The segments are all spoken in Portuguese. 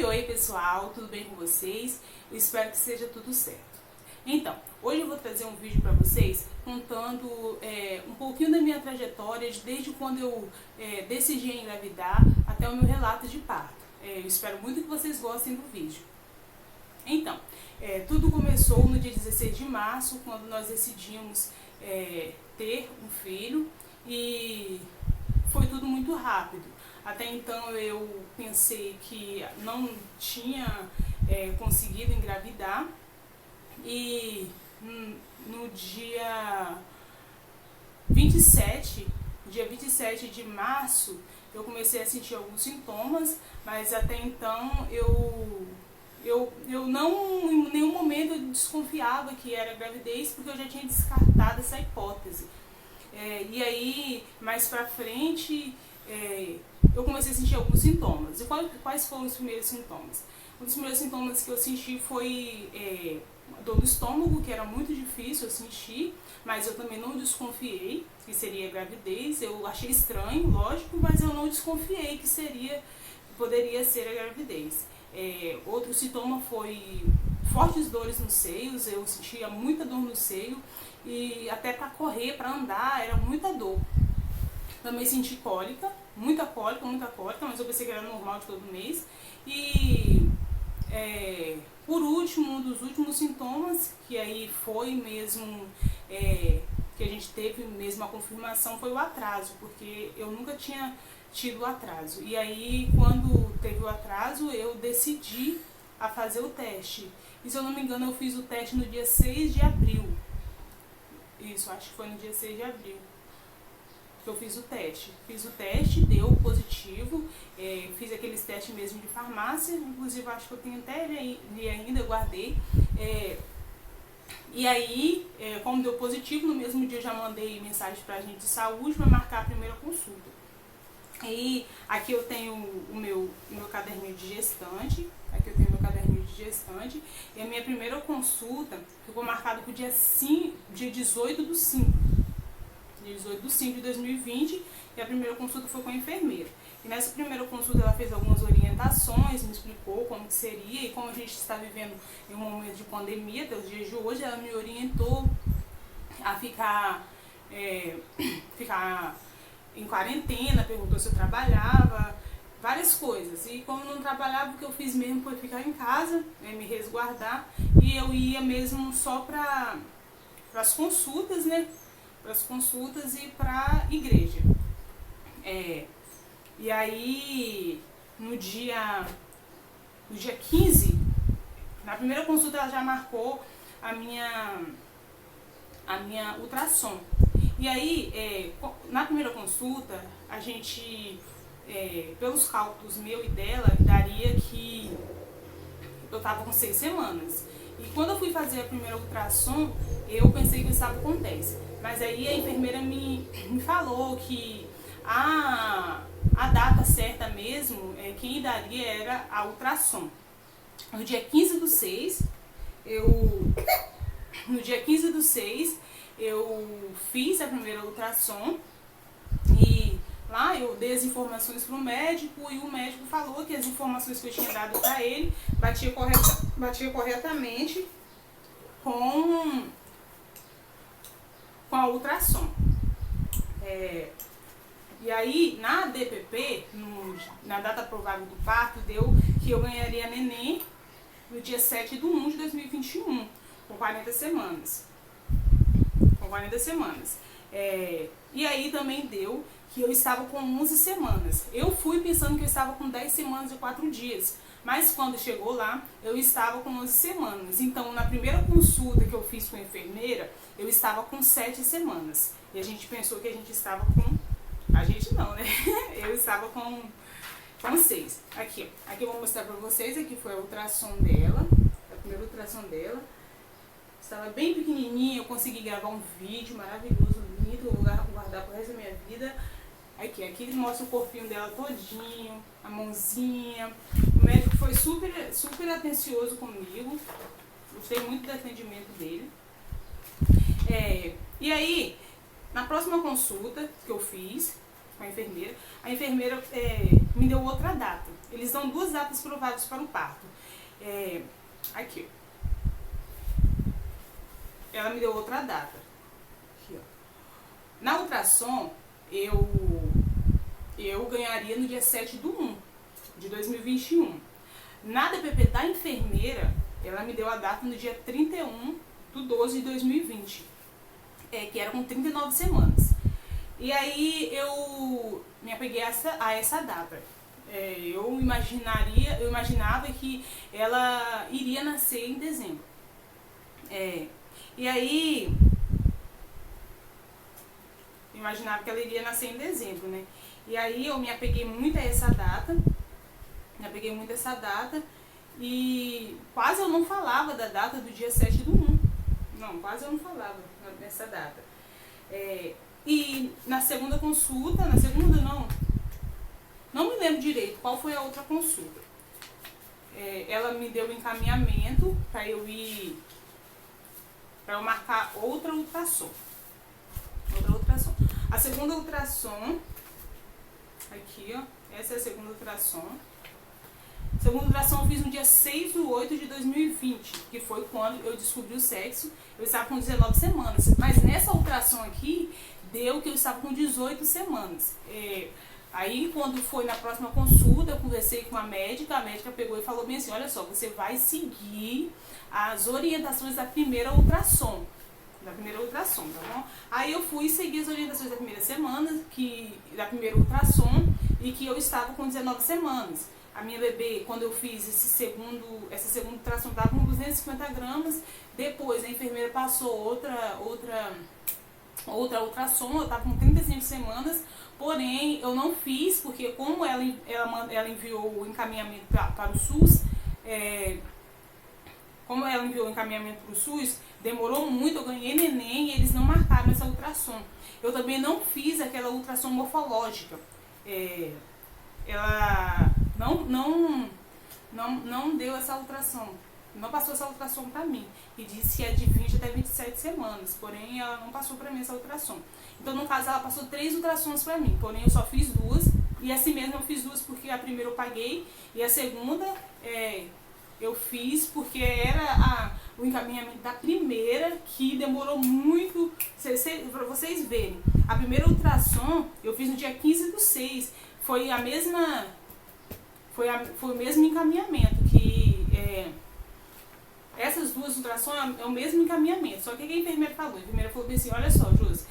Oi pessoal, tudo bem com vocês? Eu espero que seja tudo certo. Então, hoje eu vou trazer um vídeo para vocês contando um pouquinho da minha trajetória desde quando eu decidi engravidar até o meu relato de parto. Eu espero muito que vocês gostem do vídeo. Então, tudo começou no dia 16 de março, quando nós decidimos ter um filho, e foi tudo muito rápido. Até então eu pensei que não tinha conseguido engravidar, e no dia 27 de março eu comecei a sentir alguns sintomas, mas até então eu não, em nenhum momento eu desconfiava que era gravidez, porque eu já tinha descartado essa hipótese. E aí, mais pra frente, eu comecei a sentir alguns sintomas. E quais foram os primeiros sintomas? Um dos primeiros sintomas que eu senti foi dor no estômago, que era muito difícil eu sentir, mas eu também não desconfiei que seria gravidez. Eu achei estranho, lógico, mas eu não desconfiei que poderia ser a gravidez. Outro sintoma foi fortes dores nos seios. Eu sentia muita dor no seio, e até para correr, para andar, era muita dor. Também senti cólica, muita cólica, mas eu pensei que era normal de todo mês. E por último, um dos últimos sintomas, que aí foi mesmo, que a gente teve mesmo a confirmação, foi o atraso, porque eu nunca tinha tido atraso. E aí, quando teve o atraso, eu decidi a fazer o teste. E se eu não me engano, eu fiz o teste no dia 6 de abril. Isso, acho que foi no dia 6 de abril que eu fiz o teste. Fiz o teste, deu positivo. Fiz aqueles testes mesmo de farmácia. Inclusive, acho que eu tenho até ele ainda, eu guardei. E aí, como deu positivo, no mesmo dia eu já mandei mensagem pra gente de saúde para marcar a primeira consulta. E aqui eu tenho o meu caderninho de gestante. E a minha primeira consulta ficou marcada para o dia 18 do 5. Dia 18 do 5 de 2020. E a primeira consulta foi com a enfermeira. E nessa primeira consulta ela fez algumas orientações, me explicou como que seria. E como a gente está vivendo em um momento de pandemia, até os dias de hoje, ela me orientou a ficar em quarentena, perguntou se eu trabalhava, várias coisas. E como eu não trabalhava, o que eu fiz mesmo foi ficar em casa, me resguardar, e eu ia mesmo só para as consultas, né? Para as consultas e para a igreja. E aí, no dia 15, na primeira consulta ela já marcou a minha ultrassom. E aí, na primeira consulta, a gente, pelos cálculos meu e dela, daria que eu estava com 6 semanas. E quando eu fui fazer a primeira ultrassom, eu pensei que eu estava com 10. Mas aí a enfermeira me falou que a data certa mesmo, quem daria era a ultrassom. No dia 15 do 6, eu fiz a primeira ultrassom, e lá eu dei as informações para o médico, e o médico falou que as informações que eu tinha dado para ele batia corretamente com a ultrassom. E aí, na DPP, na data provável do parto, deu que eu ganharia neném no dia 7 de 1 de 2021, com 40 semanas. E aí também deu que eu estava com 11 semanas. Eu fui pensando que eu estava com 10 semanas e 4 dias. Mas quando chegou lá, eu estava com 11 semanas. Então, na primeira consulta que eu fiz com a enfermeira, eu estava com 7 semanas. E a gente pensou que a gente estava com... A gente não, né? Eu estava com 6. Aqui eu vou mostrar pra vocês. Aqui foi a ultrassom dela. A primeira ultrassom dela. Estava bem pequenininha, eu consegui gravar um vídeo maravilhoso, lindo, vou guardar pro resto da minha vida. Aqui mostra o corpinho dela todinho, a mãozinha. O médico foi super, super atencioso comigo. Gostei muito do atendimento dele. E aí, na próxima consulta que eu fiz, com a enfermeira me deu outra data. Eles dão 2 datas prováveis para o parto. Aqui, ela me deu outra data. Aqui, ó. Na ultrassom, eu ganharia no dia 7/1/2021. Na DPP da enfermeira, ela me deu a data no dia 31/12/2020, que era com 39 semanas. E aí eu me apeguei a essa data. Eu imaginava que ela iria nascer em dezembro. E aí, eu imaginava que ela iria nascer em dezembro, né? E aí eu me apeguei muito a essa data, e quase eu não falava da data do dia 7/1. Não, quase eu não falava dessa data. E na segunda consulta, não me lembro direito qual foi a outra consulta. Ela me deu o encaminhamento para eu marcar outra ultrassom. A segunda ultrassom, aqui ó, essa é a segunda ultrassom. A segunda ultrassom eu fiz no dia 6/8/2020, que foi quando eu descobri o sexo. Eu estava com 19 semanas, mas nessa ultrassom aqui, deu que eu estava com 18 semanas. Aí, quando foi na próxima consulta, eu conversei com a médica pegou e falou bem assim, olha só, você vai seguir as orientações da primeira ultrassom, tá bom? Aí eu fui seguir as orientações da primeira semana, da primeira ultrassom, e que eu estava com 19 semanas. A minha bebê, quando eu fiz essa segunda ultrassom, estava com 250 gramas. Depois a enfermeira passou outra ultrassom, eu estava com 35 semanas. Porém, eu não fiz, porque como ela enviou o encaminhamento para o SUS, demorou muito, eu ganhei neném e eles não marcaram essa ultrassom. Eu também não fiz aquela ultrassom morfológica. Ela não deu essa ultrassom, não passou essa ultrassom para mim, e disse que é de 20 até 27 semanas, porém ela não passou para mim essa ultrassom. Então, no caso, ela passou 3 ultrassons para mim, porém eu só fiz 2, e assim mesmo eu fiz 2 porque a primeira eu paguei, e a segunda eu fiz porque era o encaminhamento da primeira, que demorou muito, para vocês verem. A primeira ultrassom eu fiz no dia 15/6, foi o mesmo encaminhamento, que essas 2 ultrassons é o mesmo encaminhamento, só que a enfermeira falou? A enfermeira falou assim, olha só, Josi,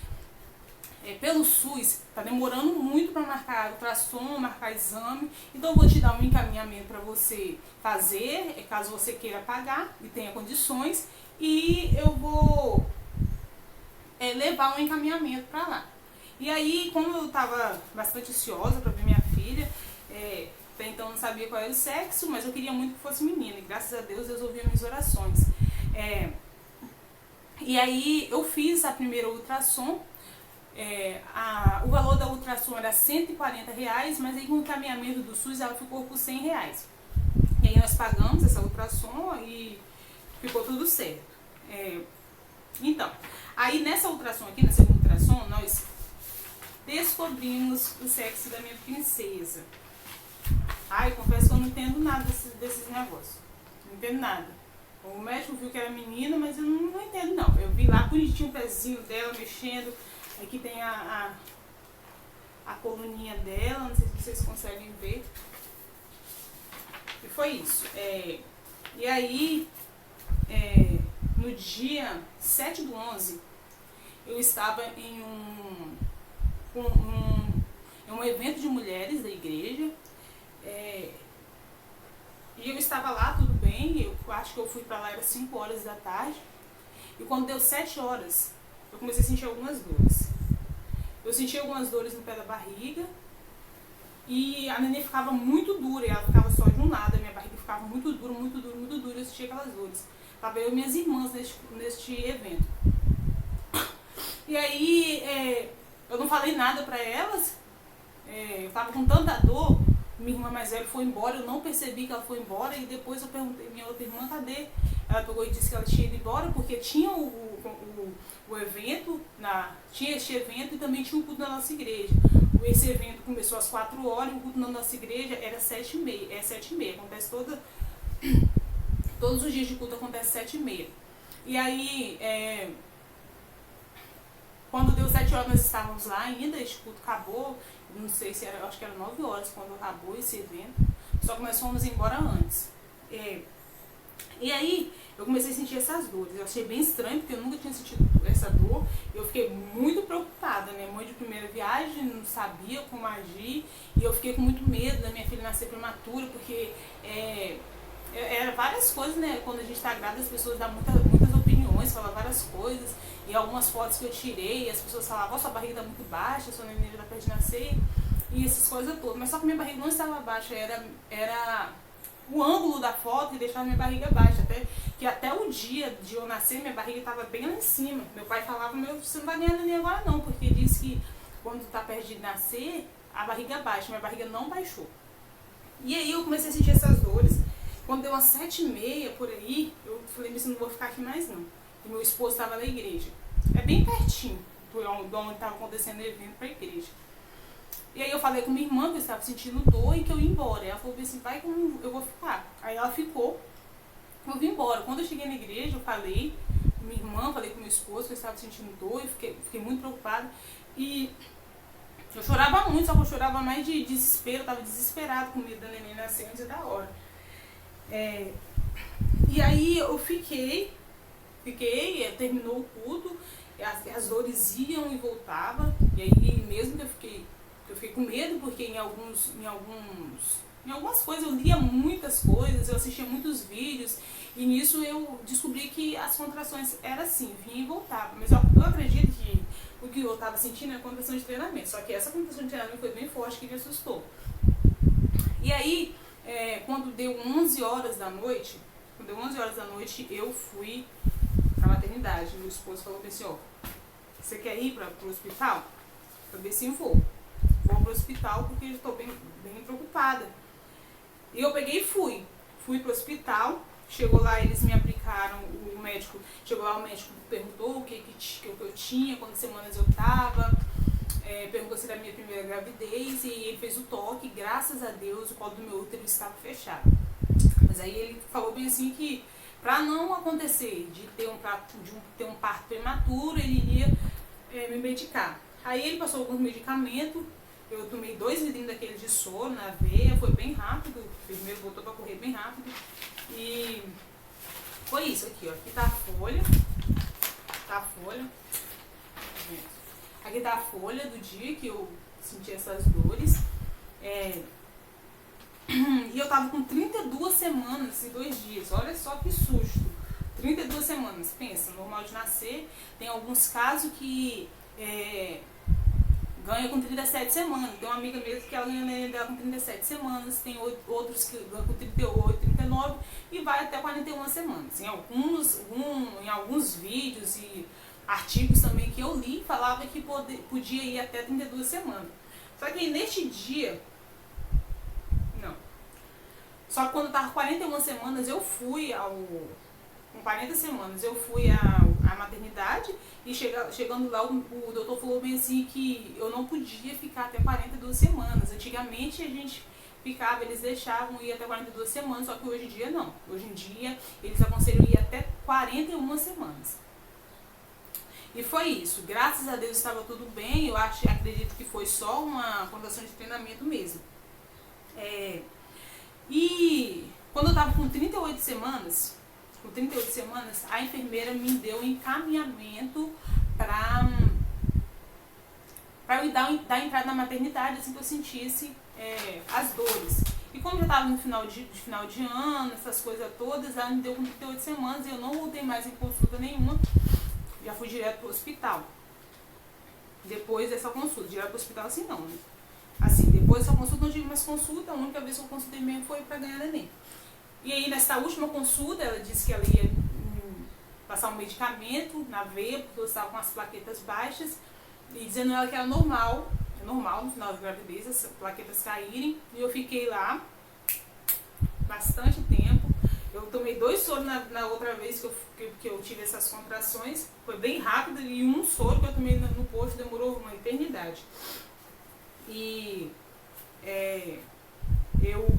pelo SUS, tá demorando muito para marcar ultrassom, marcar exame, então eu vou te dar um encaminhamento para você fazer, caso você queira pagar e tenha condições, e eu vou levar um encaminhamento para lá. E aí, como eu estava bastante ansiosa para ver minha filha, até então não sabia qual era o sexo, mas eu queria muito que fosse menina, e graças a Deus ouvia minhas orações. E aí eu fiz a primeira ultrassom, o valor da ultrassom era R$140, mas aí com o encaminhamento do SUS ela ficou por R$100. E aí nós pagamos essa ultrassom e ficou tudo certo. Então, aí nessa ultrassom aqui, na segunda ultrassom, nós descobrimos o sexo da minha princesa. Eu confesso que eu não entendo nada desses negócios. Não entendo nada. O médico viu que era menina, mas eu não entendo não. Eu vi lá bonitinho o pezinho dela mexendo. Aqui tem a coluninha dela, não sei se vocês conseguem ver. E foi isso. E aí, no dia 7/11, eu estava em um evento de mulheres da igreja. E eu estava lá, tudo bem, eu acho que eu fui pra lá, era 5 horas da tarde. E quando deu 7 horas, eu comecei a sentir algumas dores. Eu senti algumas dores no pé da barriga. E a neném ficava muito dura, e ela ficava só de um lado, a minha barriga ficava muito dura, muito dura, muito dura, eu sentia aquelas dores. Tava eu e minhas irmãs neste evento. E aí, eu não falei nada pra elas, eu tava com tanta dor, minha irmã mais velha foi embora, eu não percebi que ela foi embora, e depois eu perguntei, minha outra irmã, cadê? Ela pegou e disse que ela tinha ido embora, porque tinha o evento, tinha este evento e também tinha o culto da nossa igreja. esse evento começou às 4 horas, e o culto na nossa igreja era 7h30. É 7h30, acontece todos os dias de culto acontece 7h30. E aí, quando deu 7 horas nós estávamos lá ainda, esse culto acabou, não sei se era, acho que era 9 horas quando acabou esse evento, só que nós fomos embora antes. E aí, eu comecei a sentir essas dores. Eu achei bem estranho, porque eu nunca tinha sentido essa dor. Eu fiquei muito preocupada. Minha mãe de primeira viagem, não sabia como agir. E eu fiquei com muito medo da minha filha nascer prematura, porque era várias coisas, né? Quando a gente está grávida, as pessoas dão muitas opiniões, falam várias coisas. E algumas fotos que eu tirei, as pessoas falavam, sua barriga está muito baixa, sua neném já está perto de nascer. E essas coisas todas. Mas só que minha barriga não estava baixa, era o ângulo da foto que deixava minha barriga baixa. Até o dia de eu nascer, minha barriga estava bem lá em cima. Meu pai falava, você não vai ganhar neném agora não, porque diz que quando está perto de nascer, a barriga baixa. Minha barriga não baixou. E aí eu comecei a sentir essas dores. Quando deu umas 7h30 por aí, eu falei, mas eu não vou ficar aqui mais não. E meu esposo estava na igreja. É bem pertinho de onde estava acontecendo o evento para a igreja. E aí eu falei com minha irmã que eu estava sentindo dor e que eu ia embora. Ela falou assim, vai como eu vou ficar. Aí ela ficou, eu vim embora. Quando eu cheguei na igreja, eu falei com minha irmã, falei com meu esposo que eu estava sentindo dor e fiquei muito preocupada. E eu chorava muito, só que eu chorava mais de desespero, eu estava desesperada com medo da neném nascer antes da hora. E aí eu fiquei, terminou o culto, as dores iam e voltavam, e aí mesmo que eu fiquei com medo, porque em algumas coisas eu lia muitas coisas, eu assistia muitos vídeos, e nisso eu descobri que as contrações eram assim, vinha e voltava. Mas eu acredito que o que eu estava sentindo é a contração de treinamento, só que essa contração de treinamento foi bem forte, que me assustou. E aí, quando deu 11 horas da noite, eu fui pra maternidade. Meu esposo falou assim, você quer ir pro hospital? Eu falei assim, vou pro hospital porque eu estou bem preocupada. E eu peguei e fui pro hospital. Chegou lá, eles me aplicaram, o médico perguntou o que eu tinha, quantas semanas eu estava, perguntou se era a minha primeira gravidez, e ele fez o toque. Graças a Deus o colo do meu útero estava fechado. Mas aí ele falou bem assim que para não acontecer de ter um parto prematuro, ele iria me medicar. Aí ele passou alguns medicamentos, eu tomei 2 vidrinhos daqueles de soro na veia, foi bem rápido, o enfermeiro botou para correr bem rápido. E foi isso aqui, aqui tá a folha, aqui tá a folha do dia que eu senti essas dores, e eu tava com 32 semanas e 2 dias, olha só que susto, 32 semanas, pensa, normal de nascer, tem alguns casos que ganha com 37 semanas. Tem uma amiga mesmo que ela ganha neném dela com 37 semanas, tem outros que ganham com 38, 39 e vai até 41 semanas. Em alguns vídeos e artigos também que eu li, falava que podia ir até 32 semanas. Só que neste dia, não. Só que quando eu tava com 41 semanas, eu fui com 40 semanas, eu fui à maternidade e chegando lá, o doutor falou bem assim que eu não podia ficar até 42 semanas. Antigamente a gente ficava, eles deixavam ir até 42 semanas, só que hoje em dia não. Hoje em dia eles aconselham ir até 41 semanas. E foi isso. Graças a Deus estava tudo bem. Eu acredito que foi só uma contração de treinamento mesmo. E quando eu estava com 38 semanas, a enfermeira me deu um encaminhamento para eu dar entrada na maternidade assim que eu sentisse as dores. E como eu estava no final de ano, essas coisas todas, ela me deu com 38 semanas e eu não voltei mais em consulta nenhuma. Já fui direto para o hospital. Depois dessa consulta, direto para o hospital assim não, né? Assim, depois dessa consulta não tive mais consulta, a única vez que eu consultei mesmo foi para ganhar neném. E aí nessa última consulta, ela disse que ela ia passar um medicamento na veia, porque eu estava com as plaquetas baixas, e dizendo ela que era normal, no final da gravidez, as plaquetas caírem, e eu fiquei lá bastante tempo. Eu tomei 2 soros na outra vez que eu tive essas contrações, foi bem rápido, e um soro que eu tomei no posto demorou uma eternidade. E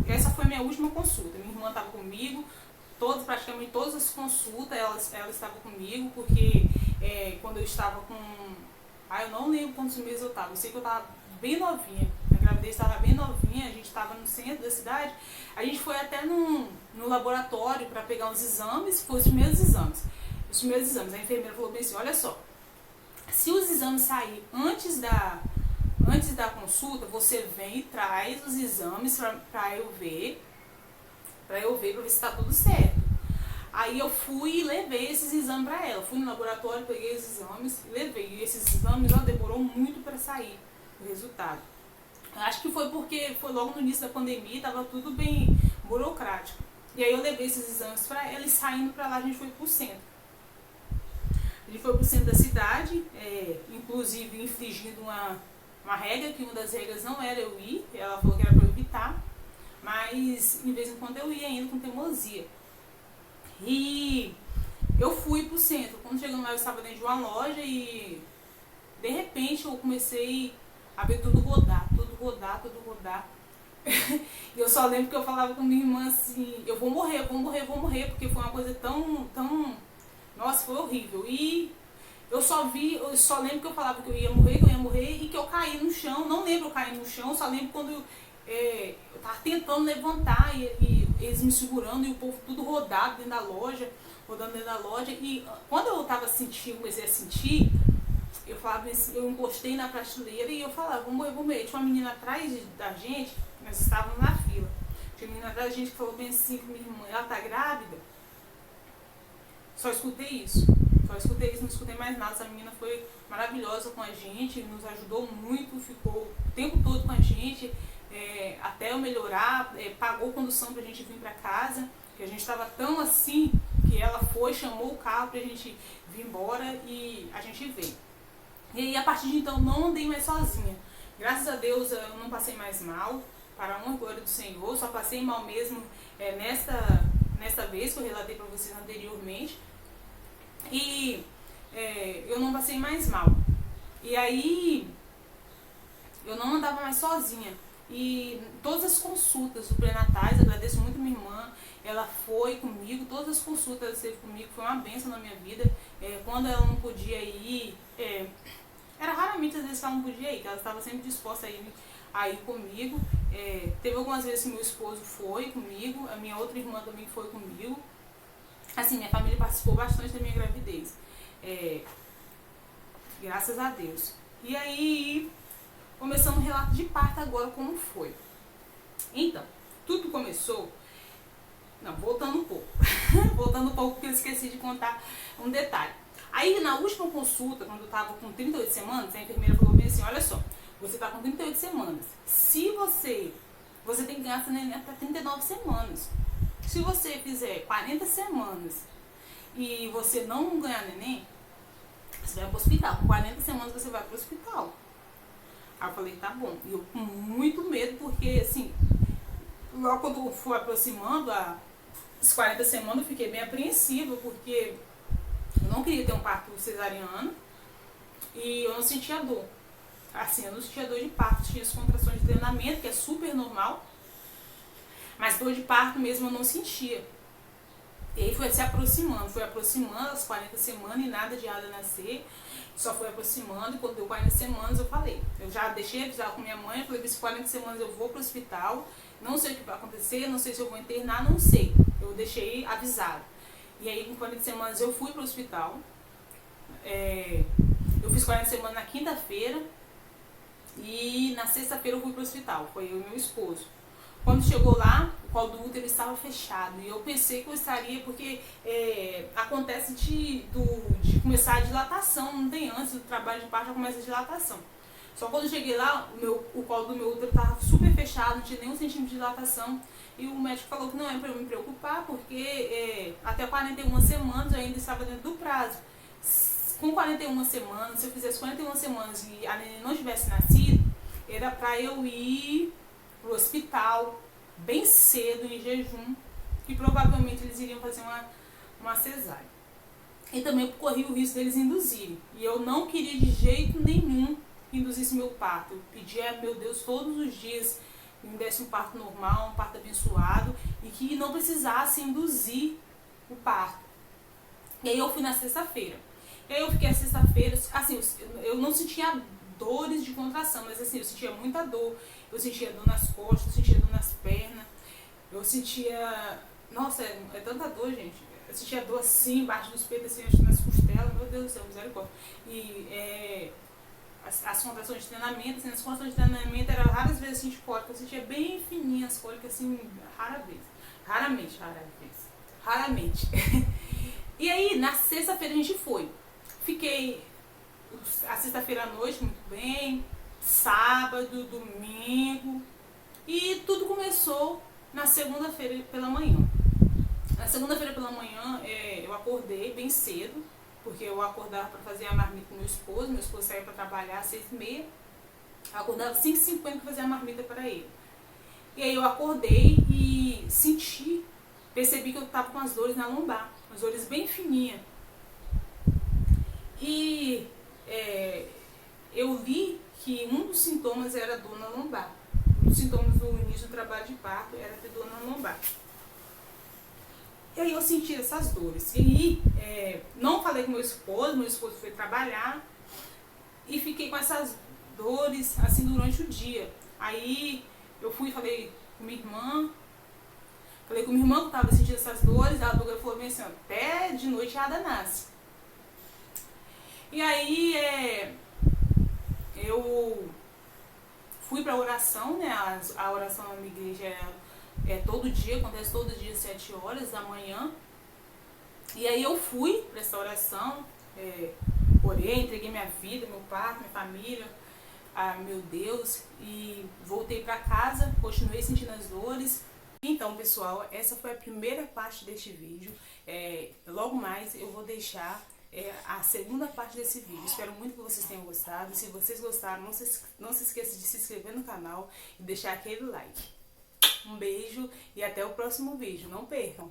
essa foi a minha última consulta. Minha irmã estava comigo, praticamente todas as consultas ela estava comigo, porque quando eu estava com... eu não lembro quantos meses eu estava, eu sei que eu estava bem novinha, a gravidez estava bem novinha, a gente estava no centro da cidade, a gente foi até no laboratório para pegar uns exames, foi os primeiros exames. A enfermeira falou bem assim, olha só, se os exames saírem antes da consulta, você vem e traz os exames para eu ver, para ver se está tudo certo. Aí eu fui e levei esses exames para ela. Fui no laboratório, peguei os exames e levei. E esses exames demorou muito para sair o resultado. Acho que foi porque foi logo no início da pandemia, estava tudo bem burocrático. E aí eu levei esses exames para ela e saindo para lá a gente foi para o centro. A gente foi para o centro da cidade, inclusive infringindo uma regra, que uma das regras não era eu ir, ela falou que era para eu evitar, mas em vez em quando eu ia ainda com teimosia. E eu fui pro centro. Quando chegando lá eu estava dentro de uma loja e de repente eu comecei a ver tudo rodar. E eu só lembro que eu falava com minha irmã assim, eu vou morrer, porque foi uma coisa tão... Nossa, foi horrível. E eu só lembro que eu falava que eu ia morrer e que eu caí no chão. Não lembro eu cair no chão, só lembro quando eu tava tentando levantar e eles me segurando e o povo tudo rodando dentro da loja. E quando eu comecei a sentir, eu falava assim, eu encostei na prateleira e eu falava, vou morrer. Tinha uma menina atrás da gente, nós estávamos na fila. Tinha uma menina atrás da gente que falou bem assim com minha irmã, ela tá grávida? Só escutei isso, não escutei mais nada. Essa menina foi maravilhosa com a gente, nos ajudou muito, ficou o tempo todo com a gente, até eu melhorar, pagou condução pra gente vir pra casa, que a gente estava tão assim, que ela chamou o carro pra gente vir embora e a gente veio. E aí, a partir de então, não andei mais sozinha. Graças a Deus, eu não passei mais mal, para a honra e glória do Senhor, só passei mal mesmo nesta vez que eu relatei para vocês anteriormente. E eu não passei mais mal. E aí eu não andava mais sozinha. E todas as consultas do pré-natais, agradeço muito minha irmã, ela foi comigo, todas as consultas ela esteve comigo, foi uma bênção na minha vida. Quando ela não podia ir, era raramente às vezes que ela não podia ir, que ela estava sempre disposta a ir comigo. Teve algumas vezes que meu esposo foi comigo, a minha outra irmã também foi comigo. Assim, minha família participou bastante da minha gravidez. Graças a Deus. E aí, começando o relato de parto agora, como foi. Então, tudo começou... Não, voltando um pouco. Voltando um pouco, porque eu esqueci de contar um detalhe. Aí, na última consulta, quando eu estava com 38 semanas, a enfermeira falou bem assim, olha só, você está com 38 semanas. Se você tem que ganhar essa neném até 39 semanas. Se você fizer 40 semanas e você não ganhar neném, você vai para o hospital. Com 40 semanas você vai para o hospital. Aí eu falei, tá bom. E eu com muito medo, porque assim, logo quando eu fui aproximando as 40 semanas, eu fiquei bem apreensiva, porque eu não queria ter um parto cesariano e eu não sentia dor. Assim, eu não sentia dor de parto, tinha as contrações de treinamento, que é super normal, mas dor de parto mesmo eu não sentia. E aí foi se aproximando as 40 semanas e nada de Ada nascer, só foi aproximando. E quando deu 40 semanas eu falei, eu já deixei avisar com minha mãe, eu falei, se 40 semanas eu vou pro hospital, não sei o que vai acontecer, não sei se eu vou internar, não sei. Eu deixei avisado. E aí com 40 semanas eu fui pro hospital, eu fiz 40 semanas na quinta-feira e na sexta-feira eu fui pro hospital, foi eu e meu esposo. Quando chegou lá, o colo do útero estava fechado e eu pensei que eu estaria, porque acontece de começar a dilatação, não tem antes do trabalho de parto, já começa a dilatação. Só quando eu cheguei lá, o colo do meu útero estava super fechado, não tinha nenhum centímetro de dilatação. E o médico falou que não é para eu me preocupar, porque até 41 semanas eu ainda estava dentro do prazo. Com 41 semanas, se eu fizesse 41 semanas e a neném não tivesse nascido, era para eu ir pro hospital bem cedo, em jejum, e provavelmente eles iriam fazer uma cesárea. E também corri o risco deles induzirem. E eu não queria de jeito nenhum induzisse meu parto. Eu pedia a meu Deus todos os dias que me desse um parto normal, um parto abençoado e que não precisasse induzir o parto. E aí eu fui na sexta-feira. E aí eu fiquei a sexta-feira, assim, eu não sentia dores de contração, mas assim, eu sentia muita dor. Eu sentia dor nas costas, eu sentia dor nas pernas, eu sentia... Nossa, é tanta dor, gente. Eu sentia dor assim, embaixo dos peitos, assim, acho que nas costelas, meu Deus do céu, misericórdia. E as contrações de treinamento, assim, as contrações de treinamento eram raras vezes assim de cólica, eu sentia bem fininhas as cólicas, assim, raramente. E aí, na sexta-feira a gente foi. Fiquei a sexta-feira à noite muito bem, sábado, domingo, e tudo começou na segunda-feira pela manhã. Na segunda-feira pela manhã eu acordei bem cedo, porque eu acordava para fazer a marmita com meu esposo saía para trabalhar às 6h30, eu acordava às 5h50 para fazer a marmita para ele. E aí eu acordei e percebi que eu estava com as dores na lombar, as dores bem fininhas. E eu li que um dos sintomas era dor na lombar. Um dos sintomas do início do trabalho de parto era ter dor na lombar. E aí eu senti essas dores. E aí, não falei com meu esposo foi trabalhar e fiquei com essas dores assim durante o dia. Aí eu fui e falei com minha irmã que eu estava sentindo essas dores, ela falou bem assim, até de noite ela nasce. E aí eu fui para a oração, né? A oração na minha igreja é todo dia, acontece todo dia às 7 horas da manhã. E aí eu fui para essa oração, orei, entreguei minha vida, meu parto, minha família, a meu Deus, e voltei para casa, continuei sentindo as dores. Então, pessoal, essa foi a primeira parte deste vídeo. Logo mais eu vou deixar a segunda parte desse vídeo. Espero muito que vocês tenham gostado. Se vocês gostaram, não se esqueça de se inscrever no canal e deixar aquele like. Um beijo e até o próximo vídeo. Não percam!